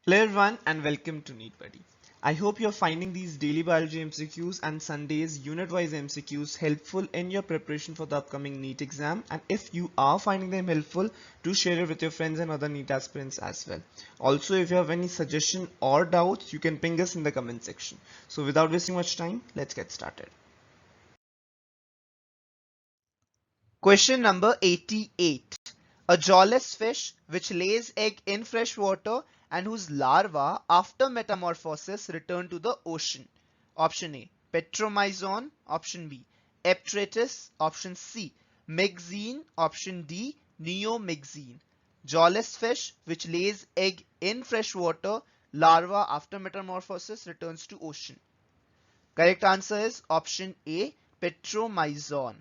Hello everyone and welcome to NEET Buddy. I hope you're finding these daily biology MCQs and Sunday's unit-wise MCQs helpful in your preparation for the upcoming NEET exam, and if you are finding them helpful, do share it with your friends and other NEET aspirants as well. Also, if you have any suggestion or doubts, you can ping us in the comment section. So without wasting much time, let's get started. Question number 88. A jawless fish which lays egg in fresh water and whose larvae after metamorphosis return to the ocean. Option A, Petromyzon. Option B, Eptratus. Option C, Mexine. Option D, Neomyxine. Jawless fish which lays egg in fresh water, larva after metamorphosis returns to ocean. Correct answer is option A, Petromyzon.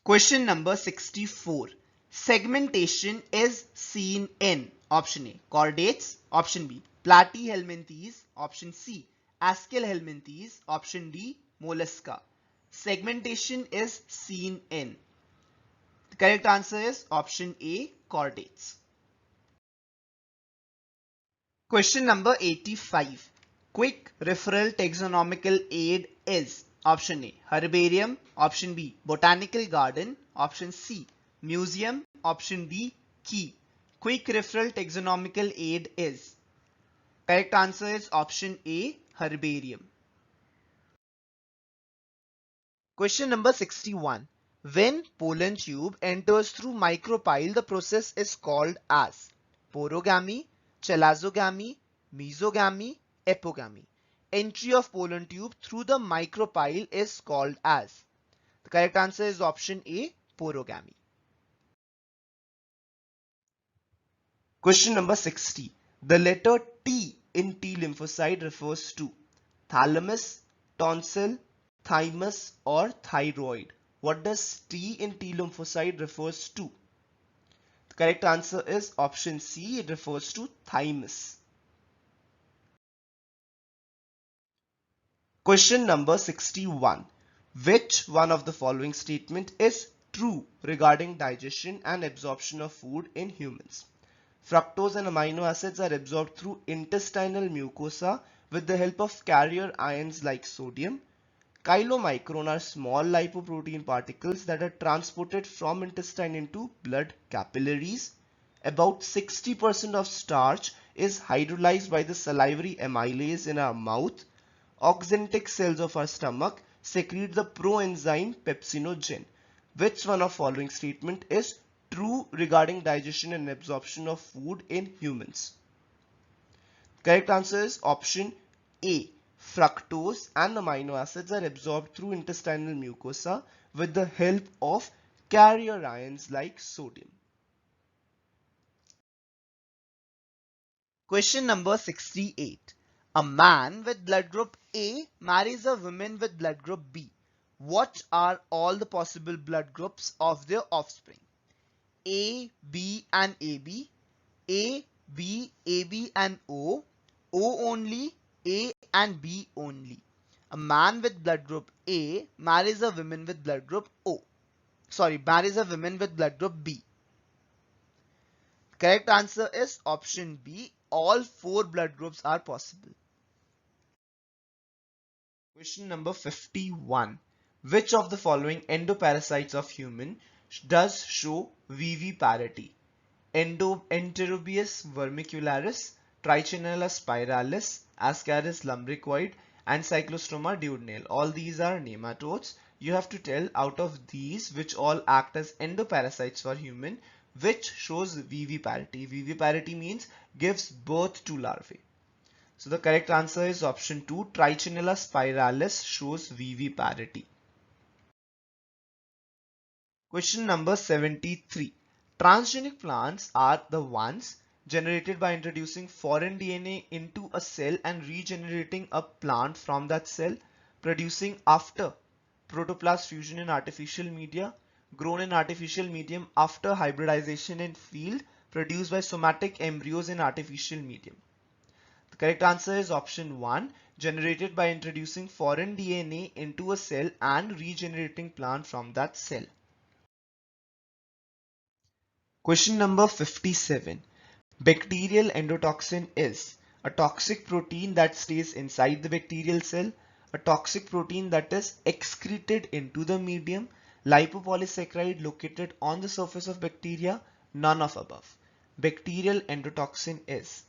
Question number 64. Segmentation is seen in option A, chordates. Option B, platyhelminthes. Option C, askellhelminthes. Option D, mollusca. Segmentation is seen in. The correct answer is option A, chordates. Question number 85. Quick referral taxonomical aid is option A, herbarium. Option B, botanical garden. Option C, museum. Option D, key. Quick referral taxonomical aid is. Correct answer is option A, herbarium. Question number 61. When pollen tube enters through micropyle, the process is called as porogamy, chelazogamy, mesogamy, apogamy. Entry of pollen tube through the micropyle is called as. The correct answer is option A, porogamy. Question number 60. The letter T in T lymphocyte refers to thalamus, tonsil, thymus or thyroid. What does T in T lymphocyte refers to? The correct answer is option C. It refers to thymus. Question number 61. Which one of the following statement is true regarding digestion and absorption of food in humans? Fructose and amino acids are absorbed through intestinal mucosa with the help of carrier ions like sodium. Chylomicron are small lipoprotein particles that are transported from intestine into blood capillaries. About 60% of starch is hydrolyzed by the salivary amylase in our mouth. Oxyntic cells of our stomach secrete the proenzyme pepsinogen. Which one of following statement is true regarding digestion and absorption of food in humans? Correct answer is option A. Fructose and amino acids are absorbed through intestinal mucosa with the help of carrier ions like sodium. Question number 68. A man with blood group A marries a woman with blood group B. What are all the possible blood groups of their offspring? A, B and AB, A, B, AB and O only, A and B only. A man with blood group A marries a woman with blood group O. Marries a woman with blood group B. Correct answer is option B. All four blood groups are possible. Question number 51. Which of the following endoparasites of human does show viviparity? Enterobius vermicularis, Trichinella spiralis, Ascaris lumbricoid, and Cyclostoma duodenale. All these are nematodes. You have to tell out of these which all act as endoparasites for human, which shows viviparity. Viviparity means gives birth to larvae. So the correct answer is option 2. Trichinella spiralis shows viviparity. Question number 73. Transgenic plants are the ones generated by introducing foreign DNA into a cell and regenerating a plant from that cell, producing after protoplast fusion in artificial media, grown in artificial medium after hybridization in field, produced by somatic embryos in artificial medium. The correct answer is option 1, generated by introducing foreign DNA into a cell and regenerating plant from that cell. Question number 57. Bacterial endotoxin is a toxic protein that stays inside the bacterial cell, a toxic protein that is excreted into the medium, lipopolysaccharide located on the surface of bacteria, none of above. Bacterial endotoxin is.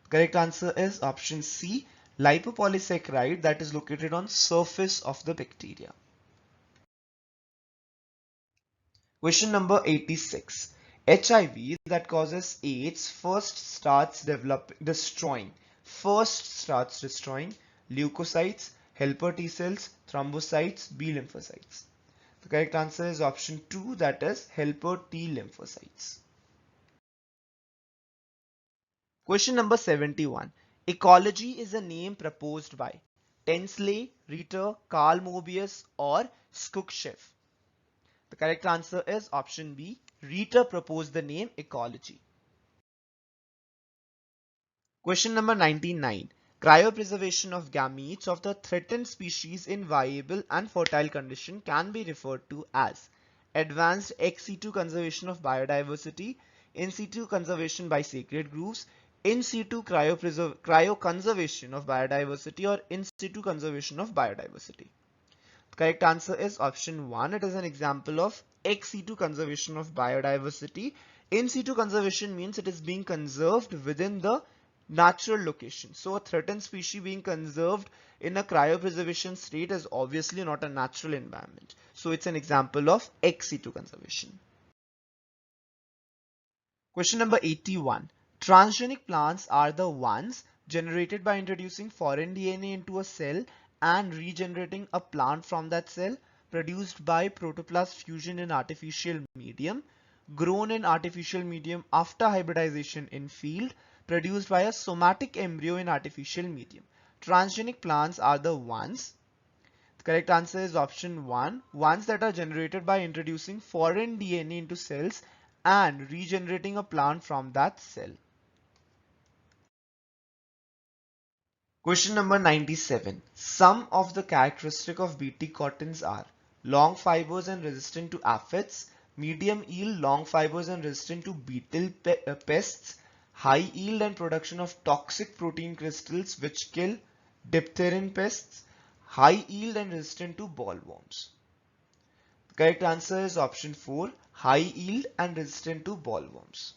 Correct answer is option C, lipopolysaccharide that is located on surface of the bacteria. Question number 86. HIV that causes AIDS first starts destroying leukocytes, helper T cells, thrombocytes, B lymphocytes. The correct answer is option 2, that is helper T lymphocytes. Question number 71. Ecology is a name proposed by Tensley, Ritter, Carl Moebius or Skukchev. The correct answer is option B. Ritter proposed the name ecology. Question number 99. Cryopreservation of gametes of the threatened species in viable and fertile condition can be referred to as advanced ex situ conservation of biodiversity, in situ conservation by sacred groves, in situ cryoconservation of biodiversity, or in situ conservation of biodiversity. Correct answer is option 1. It is an example of ex situ conservation of biodiversity. In situ conservation means it is being conserved within the natural location. So a threatened species being conserved in a cryopreservation state is obviously not a natural environment. So it's an example of ex situ conservation. Question number 81. Transgenic plants are the ones generated by introducing foreign DNA into a cell and regenerating a plant from that cell, produced by protoplast fusion in artificial medium, grown in artificial medium after hybridization in field, produced by a somatic embryo in artificial medium. Transgenic plants are the ones. The correct answer is option 1. Ones that are generated by introducing foreign DNA into cells and regenerating a plant from that cell. Question number 97. Some of the characteristics of Bt cottons are long fibers and resistant to aphids, medium yield, long fibers and resistant to beetle pests, high yield and production of toxic protein crystals which kill diphtherin pests, high yield and resistant to bollworms. The correct answer is option 4, high yield and resistant to bollworms.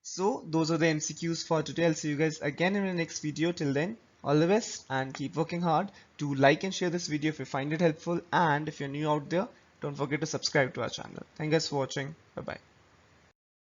So those are the MCQs for today. I'll see you guys again in the next video. Till then, all the best and keep working hard. Do like and share this video if you find it helpful, and if you're new out there, don't forget to subscribe to our channel. Thank you guys for watching. Bye bye.